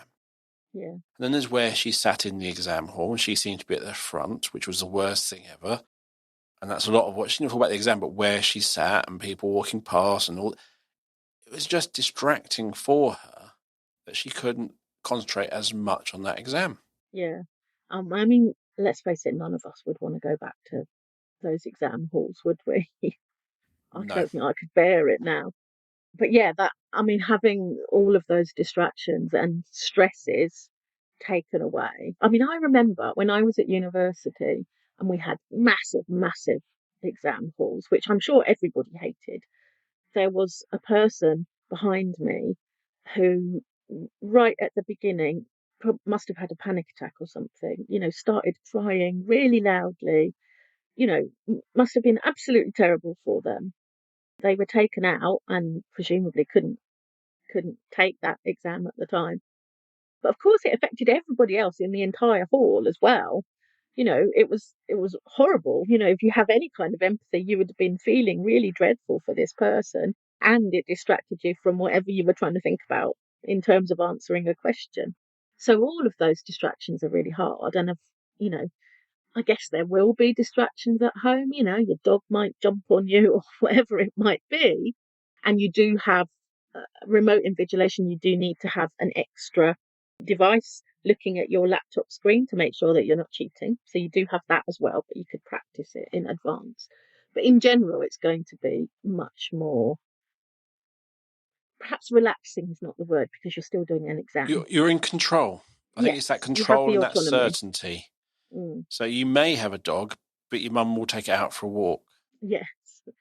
Yeah. And then there's where she sat in the exam hall, and she seemed to be at the front, which was the worst thing ever. And that's a lot of what she didn't talk about the exam, but where she sat and people walking past and all. It was just distracting for her that she couldn't concentrate as much on that exam. Yeah. I mean, let's face it, none of us would want to go back to those exam halls, would we? I No. don't think I could bear it now. But yeah, having all of those distractions and stresses taken away. I mean, I remember when I was at university and we had massive, massive exam halls, which I'm sure everybody hated. There was a person behind me who, right at the beginning, must have had a panic attack or something, started crying really loudly, must have been absolutely terrible for them. They were taken out and presumably couldn't take that exam at the time. But of course, it affected everybody else in the entire hall as well. it was horrible. If you have any kind of empathy, you would have been feeling really dreadful for this person, and it distracted you from whatever you were trying to think about in terms of answering a question. So all of those distractions are really hard. And you know, I guess there will be distractions at home. Your dog might jump on you or whatever it might be, and you do have remote invigilation. You do need to have an extra device looking at your laptop screen to make sure that you're not cheating. So you do have that as well, but you could practice it in advance. But in general, it's going to be much more, perhaps relaxing is not the word, because you're still doing an exam. You're in control. I think it's that You have control the and that autonomy. certainty. So you may have a dog, but your mum will take it out for a walk. Yes.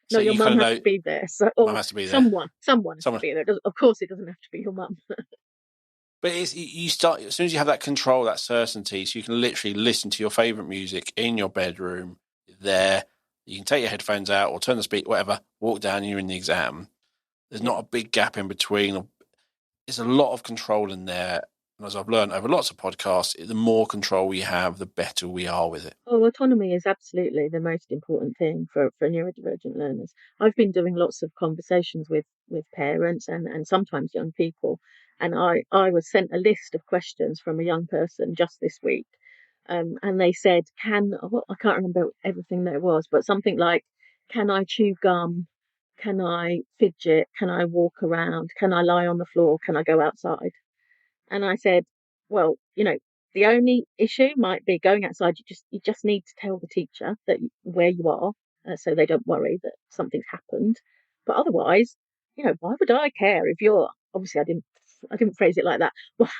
So No, your you mum kind of has know to be there. mum has to be there. Someone has to be there. Of course, it doesn't have to be your mum. But you start as soon as you have that control, that certainty, so you can literally listen to your favourite music in your bedroom. You're there. You can take your headphones out or turn the speaker, whatever. Walk down, and you're in the exam. There's not a big gap in between. There's a lot of control in there. And as I've learned over lots of podcasts, the more control we have, the better we are with it. Oh, autonomy is absolutely the most important thing for neurodivergent learners. I've been doing lots of conversations with parents and sometimes young people. And I was sent a list of questions from a young person just this week. And they said, I can't remember everything that it was, but something like, can I chew gum? Can I fidget? Can I walk around? Can I lie on the floor? Can I go outside? And I said, well, the only issue might be going outside. You just need to tell the teacher that where you are, so they don't worry that something's happened. But otherwise, why would I care if you're, obviously I didn't phrase it like that.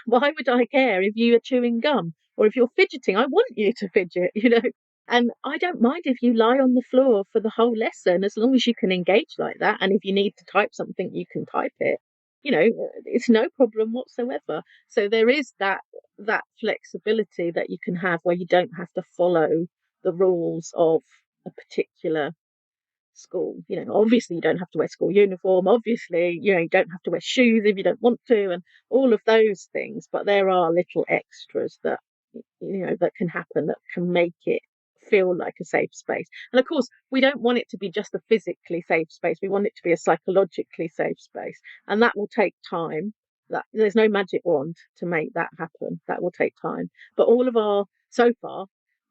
Why would I care if you are chewing gum or if you're fidgeting? I want you to fidget, And I don't mind if you lie on the floor for the whole lesson, as long as you can engage like that. And if you need to type something, you can type it. It's no problem whatsoever. So there is that flexibility that you can have, where you don't have to follow the rules of a particular school. Obviously you don't have to wear school uniform. Obviously, you don't have to wear shoes if you don't want to, and all of those things. But there are little extras that that can happen that can make it feel like a safe space. And of course, we don't want it to be just a physically safe space. We want it to be a psychologically safe space, and that will take time. That there's no magic wand to make that happen. That will take time. But so far,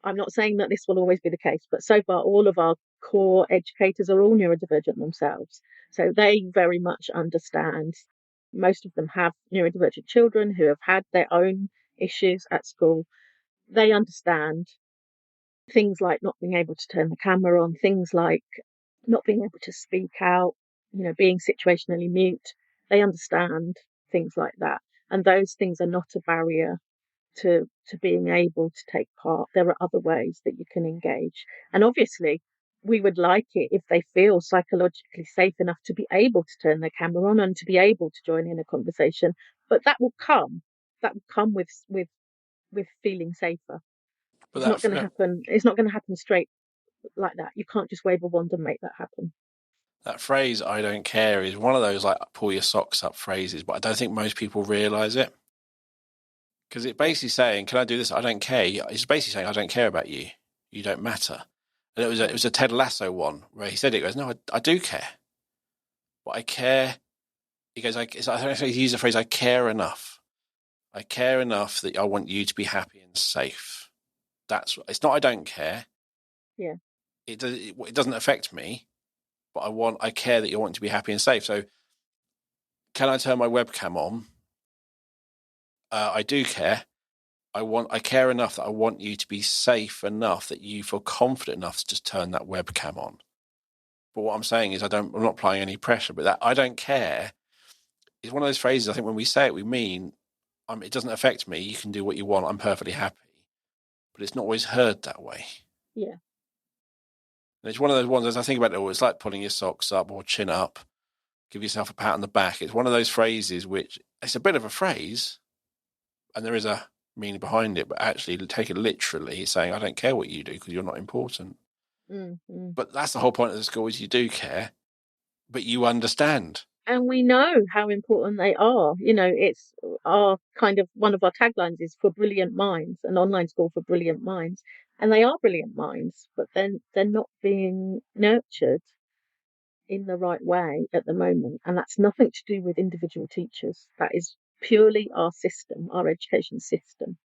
I'm not saying that this will always be the case, but so far all of our core educators are all neurodivergent themselves. So they very much understand. Most of them have neurodivergent children who have had their own issues at school. They understand things like not being able to turn the camera on, things like not being able to speak out, being situationally mute. They understand things like that. And those things are not a barrier to being able to take part. There are other ways that you can engage. And obviously, we would like it if they feel psychologically safe enough to be able to turn their camera on and to be able to join in a conversation. But that will come. That will come with feeling safer. But It's not going to happen. It's not going to happen straight like that. You can't just wave a wand and make that happen. That phrase, "I don't care," is one of those like pull your socks up phrases, but I don't think most people realise it. Because it's basically saying, "Can I do this? I don't care." It's basically saying, "I don't care about you. You don't matter." And it was a Ted Lasso one where he said it. He goes, "No, I do care, but I care." He goes, I don't know if he used the phrase, "I care enough. I care enough that I want you to be happy and safe." It's not I don't care. Yeah. It doesn't affect me, but I care that you want to be happy and safe. So, can I turn my webcam on? I do care. I care enough that I want you to be safe enough that you feel confident enough to just turn that webcam on. But what I'm saying is I'm not applying any pressure, but that "I don't care" is one of those phrases I think when we say it, we mean it doesn't affect me. You can do what you want. I'm perfectly happy. But it's not always heard that way. Yeah. And it's one of those ones, as I think about it, it's like pulling your socks up or chin up, give yourself a pat on the back. It's one of those phrases which it's a bit of a phrase and there is a meaning behind it, but actually take it literally, it's saying, "I don't care what you do because you're not important." Mm-hmm. But that's the whole point of the school, is you do care, but you understand. And we know how important they are. It's our kind of, one of our taglines is "for brilliant minds," an online school for brilliant minds. And they are brilliant minds, but then they're not being nurtured in the right way at the moment. And that's nothing to do with individual teachers. That is purely our system, our education system.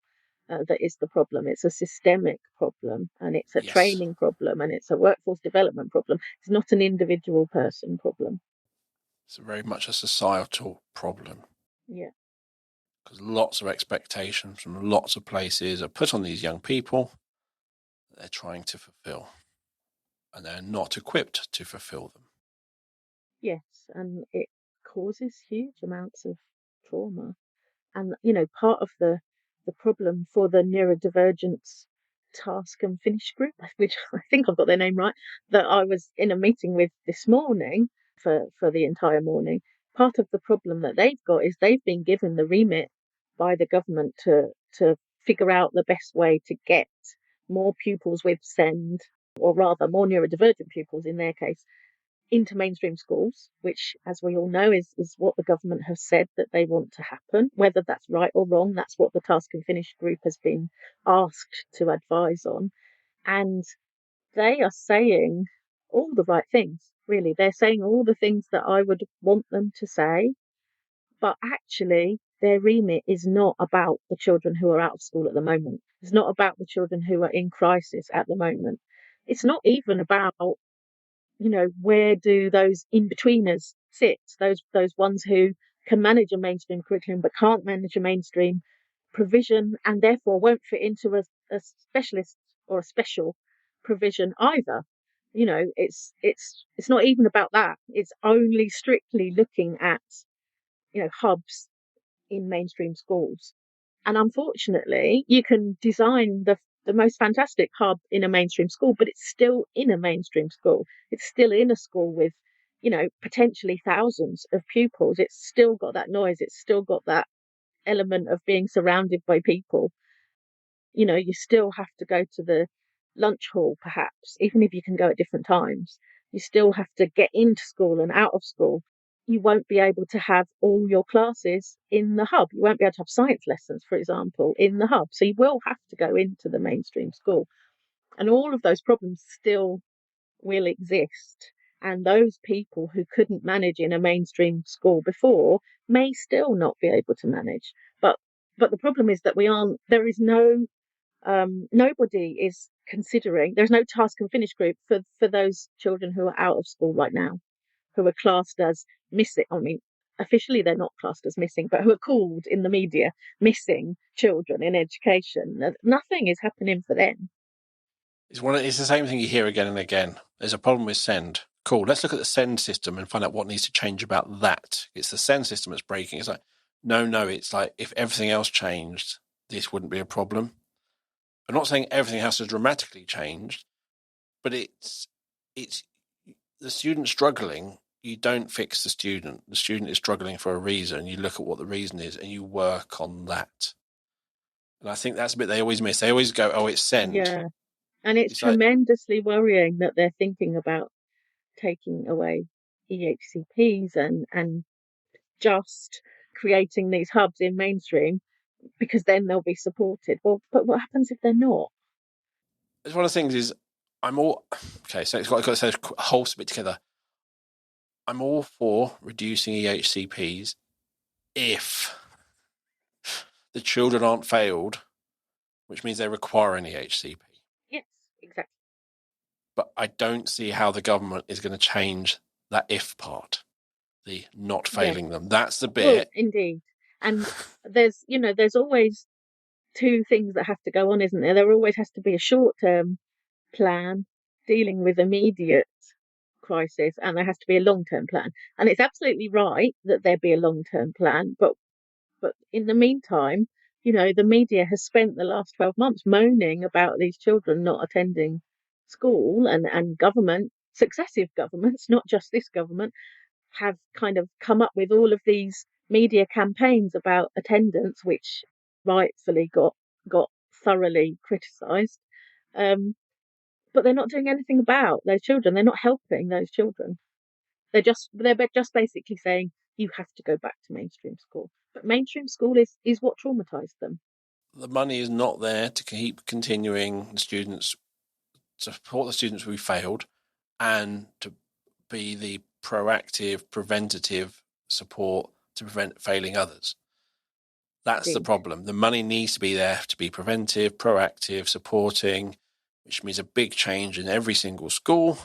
That is the problem. It's a systemic problem, and it's a Yes. training problem, and it's a workforce development problem. It's not an individual person problem. It's very much a societal problem. Yeah. Because lots of expectations from lots of places are put on these young people that they're trying to fulfill, and they're not equipped to fulfill them. Yes, and it causes huge amounts of trauma. And part of the problem for the neurodivergence task and finish group, which I think I've got their name right, that I was in a meeting with this morning for the entire morning. Part of the problem that they've got is they've been given the remit by the government to figure out the best way to get more pupils with SEND, or rather more neurodivergent pupils in their case, into mainstream schools, which, as we all know, is what the government have said that they want to happen. Whether that's right or wrong, that's what the Task and Finish group has been asked to advise on. And they are saying all the right things, really. They're saying all the things that I would want them to say. But actually, their remit is not about the children who are out of school at the moment. It's not about the children who are in crisis at the moment. It's not even about where do those in-betweeners sit? Those ones who can manage a mainstream curriculum but can't manage a mainstream provision, and therefore won't fit into a specialist or a special provision either. It's not even about that. It's only strictly looking at hubs in mainstream schools. And unfortunately, you can design the most fantastic hub in a mainstream school, but it's still in a mainstream school. It's still in a school with, potentially thousands of pupils. It's still got that noise. It's still got that element of being surrounded by people. You still have to go to the lunch hall, perhaps, even if you can go at different times. You still have to get into school and out of school. You won't be able to have all your classes in the hub. You won't be able to have science lessons, for example, in the hub. So you will have to go into the mainstream school. And all of those problems still will exist. And those people who couldn't manage in a mainstream school before may still not be able to manage. But the problem is that there is nobody is considering, there's no task and finish group for those children who are out of school right now, who are classed as missing. I mean, officially they're not classed as missing, but who are called in the media missing children in education. Nothing is happening for them. It's the same thing you hear again and again. There's a problem with SEND. Cool. Let's look at the SEND system and find out what needs to change about that. It's the SEND system that's breaking. It's like, no. It's like if everything else changed, this wouldn't be a problem. I'm not saying everything has to dramatically change, but it's the student struggling. You don't fix the student. The student is struggling for a reason. You look at what the reason is and you work on that. And I think that's a bit they always miss. They always go, oh, it's SEND. Yeah. And it's It's like, tremendously worrying that they're thinking about taking away EHCPs and just creating these hubs in mainstream because then they'll be supported. Well, but what happens if they're not? it's one of the things is I'm all okay. So it's got to say a whole bit together. I'm all for reducing EHCPs if the children aren't failed, which means they require an EHCP. Yes, exactly. But I don't see how the government is going to change that if part, the not failing them. That's the bit. Well, indeed. And there's always two things that have to go on, isn't there? There always has to be a short-term plan dealing with immediate crisis, and there has to be a long-term plan. And it's absolutely right that there be a long-term plan, but in the meantime, the media has spent the last 12 months moaning about these children not attending school, and successive governments, not just this government, have kind of come up with all of these media campaigns about attendance, which rightfully got thoroughly criticised. But they're not doing anything about those children. They're not helping those children. They're just basically saying you have to go back to mainstream school. But mainstream school is what traumatized them. the money is not there to keep continuing the students, to support the students who failed, and to be the proactive, preventative support to prevent failing others. That's the problem. The money needs to be there to be preventive, proactive, supporting, which means a big change in every single school.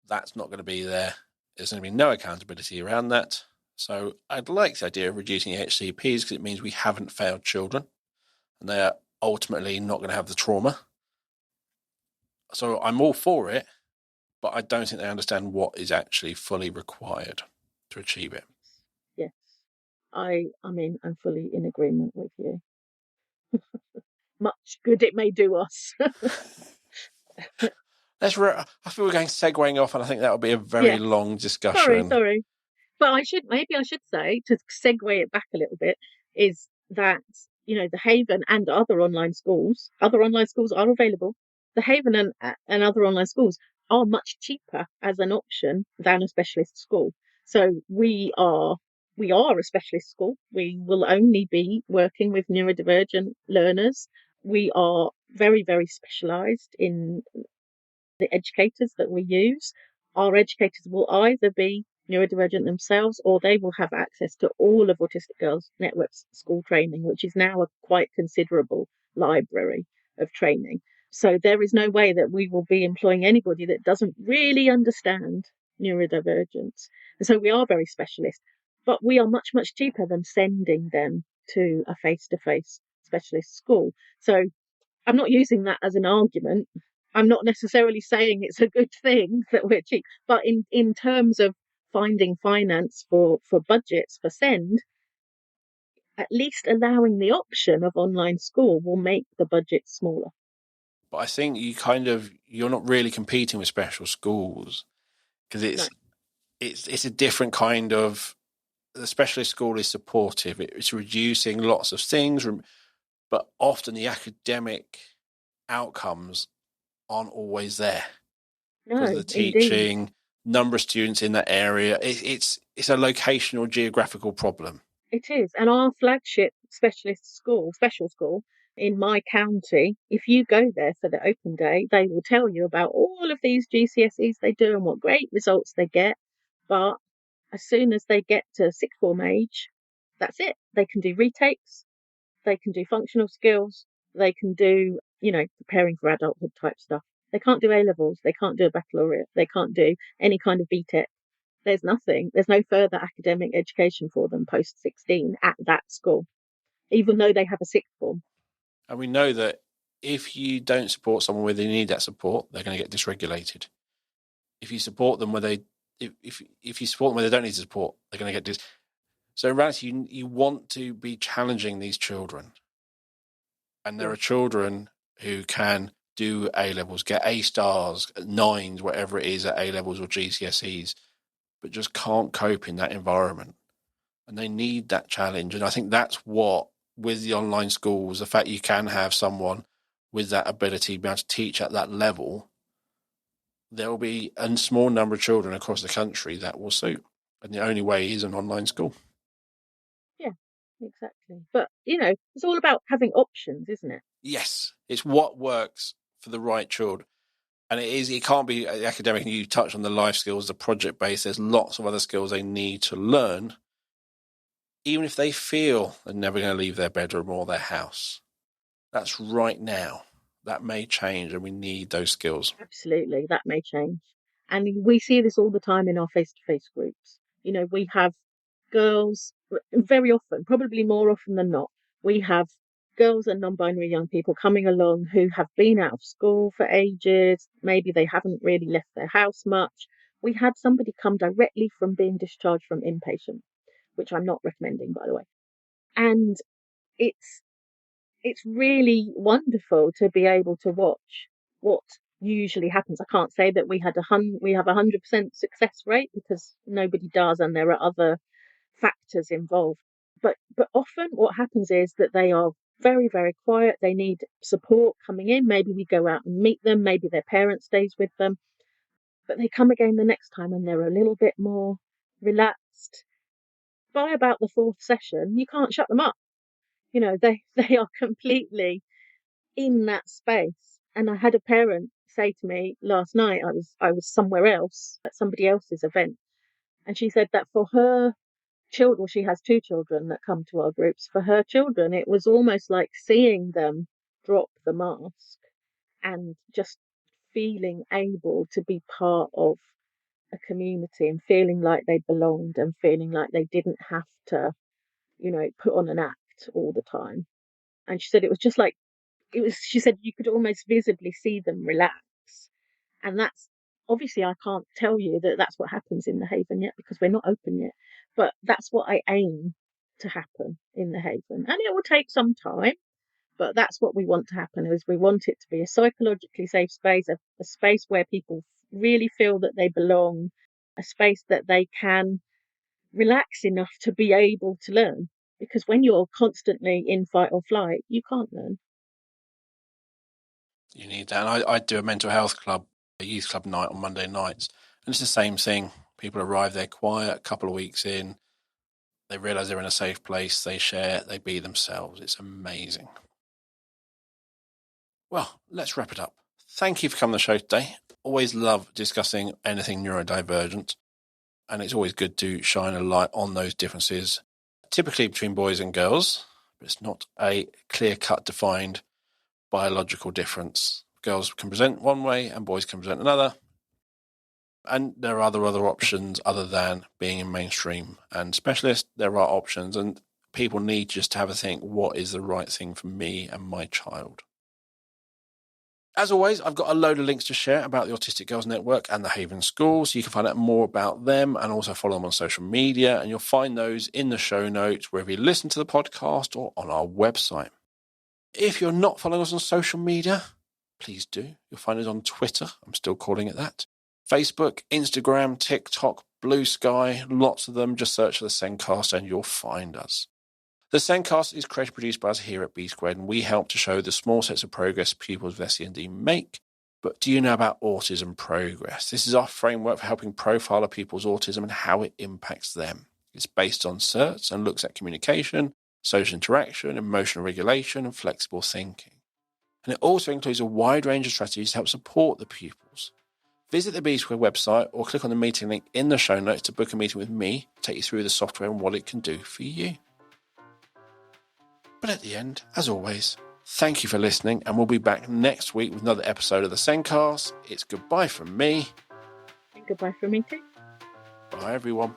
That's not going to be there. There's going to be no accountability around that. So I'd like the idea of reducing HCPs because it means we haven't failed children and they are ultimately not going to have the trauma. So I'm all for it, but I don't think they understand what is actually fully required to achieve it. Yes. I mean, I'm fully in agreement with you. Much good it may do us. I feel we're going segueing off, and I think that would be a very Yes. long discussion. Sorry. But maybe I should say, to segue it back a little bit, is that, the Haven and other online schools are available. The Haven and other online schools are much cheaper as an option than a specialist school. So we are a specialist school. We will only be working with neurodivergent learners. We are very, very specialised in the educators that we use. Our educators will either be neurodivergent themselves or they will have access to all of Autistic Girls Network's school training, which is now a quite considerable library of training. So there is no way that we will be employing anybody that doesn't really understand neurodivergence. And so we are very specialist, but we are much, much cheaper than sending them to a face-to-face specialist school. So I'm not using that as an argument. I'm not necessarily saying it's a good thing that we're cheap, but in terms of finding finance for budgets for SEND, at least allowing the option of online school will make the budget smaller. But I think you're not really competing with special schools because it's a different kind of. The specialist school is supportive. It's reducing lots of things, but often the academic outcomes aren't always there because of the teaching, Indeed. number of students in that area. It's a locational geographical problem. It is. And our flagship special school in my county, if you go there for the open day, they will tell you about all of these GCSEs they do and what great results they get. But as soon as they get to sixth form age, that's it. They can do retakes, they can do functional skills, they can do, preparing for adulthood type stuff. They can't do A levels, they can't do a baccalaureate, they can't do any kind of BTEC. There's nothing. There's no further academic education for them post 16 at that school, even though they have a sixth form. And we know that if you don't support someone where they need that support, they're going to get dysregulated. If you support them where if you support them where they don't need support, they're going to get So in reality, you want to be challenging these children. And there are children who can do A levels, get A stars, 9s, whatever it is at A levels or GCSEs, but just can't cope in that environment. And they need that challenge. And I think that's what, with the online schools, the fact you can have someone with that ability to be able to teach at that level, there will be a small number of children across the country that will suit. And the only way is an online school. Yeah, exactly. But, it's all about having options, isn't it? Yes, it's what works for the right child. And it can't be academic. And you touch on the life skills, the project based. There's lots of other skills they need to learn, even if they feel they're never going to leave their bedroom or their house. That's right now. That may change, and we need those skills. Absolutely, that may change. And we see this all the time in our face-to-face groups. We have girls, very often, probably more often than not, we have girls and non-binary young people coming along who have been out of school for ages. Maybe they haven't really left their house much. We had somebody come directly from being discharged from inpatient, which I'm not recommending, by the way. And it's really wonderful to be able to watch what usually happens. I can't say that we have 100% success rate because nobody does, and there are other factors involved. But often what happens is that they are very, very quiet. They need support coming in. Maybe we go out and meet them. Maybe their parent stays with them. But they come again the next time and they're a little bit more relaxed. By about the fourth session, you can't shut them up. they are completely in that space. And I had a parent say to me last night, I was somewhere else at somebody else's event, and she said that for her children, well, she has two children that come to our groups. For her children, it was almost like seeing them drop the mask and just feeling able to be part of a community and feeling like they belonged and feeling like they didn't have to, put on an act all the time. And she said it was just like, she said you could almost visibly see them relax. And that's obviously, I can't tell you that that's what happens in the Haven yet because we're not open yet. But that's what I aim to happen in the Haven. And it will take some time, but that's what we want to happen. Is we want it to be a psychologically safe space, a space where people really feel that they belong, a space that they can relax enough to be able to learn. Because when you're constantly in fight or flight, you can't learn. You need that. And I do a mental health club, a youth club night on Monday nights. And it's the same thing. People arrive there quiet, a couple of weeks in. They realise they're in a safe place. They share, they be themselves. It's amazing. Well, let's wrap it up. Thank you for coming on the show today. Always love discussing anything neurodivergent. And it's always good to shine a light on those differences, typically between boys and girls. But it's not a clear-cut, defined biological difference. Girls can present one way and boys can present another. And there are other options other than being in mainstream and specialist. There are options, and people need just to have a think, what is the right thing for me and my child? As always, I've got a load of links to share about the Autistic Girls Network and the Haven School, so you can find out more about them and also follow them on social media, and you'll find those in the show notes wherever you listen to the podcast or on our website. If you're not following us on social media, please do. You'll find us on Twitter. I'm still calling it that. Facebook, Instagram, TikTok, Blue Sky, lots of them. Just search for the Sendcast and you'll find us. The Sendcast is created and produced by us here at B Squared, and we help to show the small steps of progress pupils with SEND make. But do you know about Autism Progress? This is our framework for helping profile a pupil's autism and how it impacts them. It's based on certs and looks at communication, social interaction, emotional regulation, and flexible thinking. And it also includes a wide range of strategies to help support the pupils. Visit the B Squared website or click on the meeting link in the show notes to book a meeting with me, take you through the software and what it can do for you. But at the end, as always, thank you for listening, and we'll be back next week with another episode of the Sendcast. It's goodbye from me. And goodbye from me too. Bye, everyone.